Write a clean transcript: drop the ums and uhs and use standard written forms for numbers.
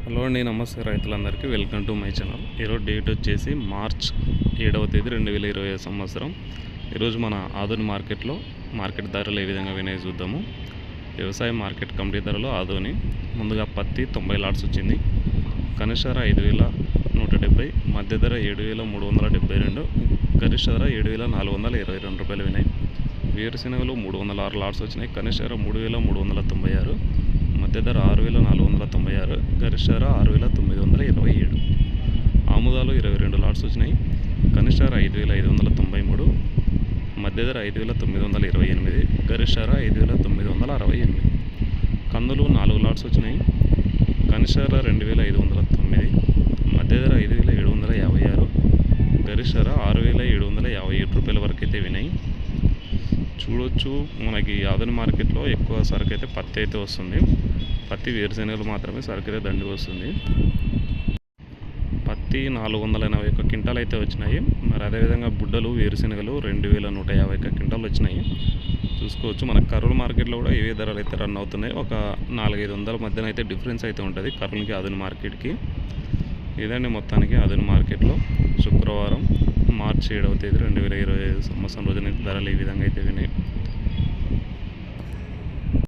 Hello అండి, నమస్తే రైతులందరికీ. Welcome to my channel. ఈరోజు డేట్ వచ్చేసి మార్చ్ 7వ తేదీ 2020 సంవత్సరం. ఈరోజు మన ఆదోని మార్కెట్లో మార్కెట్ ధరలు ఏ విధంగా వినాయి చూద్దాము. వ్యవసాయ మార్కెట్ కమిటీ ధరలు ఆదోని ముందుగా పత్తి 90 లాట్స్ వచ్చింది. కనిష్ట ధర 5,170, మధ్య ధర 7,372, గరిష్ట ధర 7,422 రూపాయలు వినాయి. వేరుశెనగలు 306 లాట్స్ వచ్చినాయి. కనిష్ట ధర 3,396, మధ్య ధర 6,496, గరిష్ట ధర 6,927. ఆముదాలు 22 లాట్స్ వచ్చినాయి. కనిష్ట ధర 5,593, మధ్య ధర 5,928, గరిష్ట ధర 5,968. కందులు 4 లాట్స్ వచ్చినాయి. కనిష్ట ధర 2,509, మధ్య ధర 5,756, గరిష్ట ధర 6,757 రూపాయల వరకు అయితే వినాయి. చూడొచ్చు, మనకి ఆదోని మార్కెట్లో ఎక్కువ సరుకు అయితే పత్తి అయితే వస్తుంది. పత్తి వేరుశెనగలు మాత్రమే సరుకు అయితే దండి వస్తుంది. పత్తి 481 క్వింటాలు అయితే వచ్చినాయి. మరి అదేవిధంగా బుడ్డలు వేరుశెనగలు 2,151 క్వింటాలు వచ్చినాయి. చూసుకోవచ్చు, మన కర్నూలు మార్కెట్లో కూడా ఏవే ధరలు అయితే రన్ అవుతున్నాయి. ఒక 400-500 మధ్యన అయితే డిఫరెన్స్ అయితే ఉంటుంది కర్నూలుకి ఆదోని మార్కెట్కి. ఇదండి మొత్తానికి ఆదోని మార్కెట్లో శుక్రవారం మార్చి 7వ తేదీ 2020 సంవత్సరం రోజున ధరలు ఈ విధంగా అయితే వినాయి.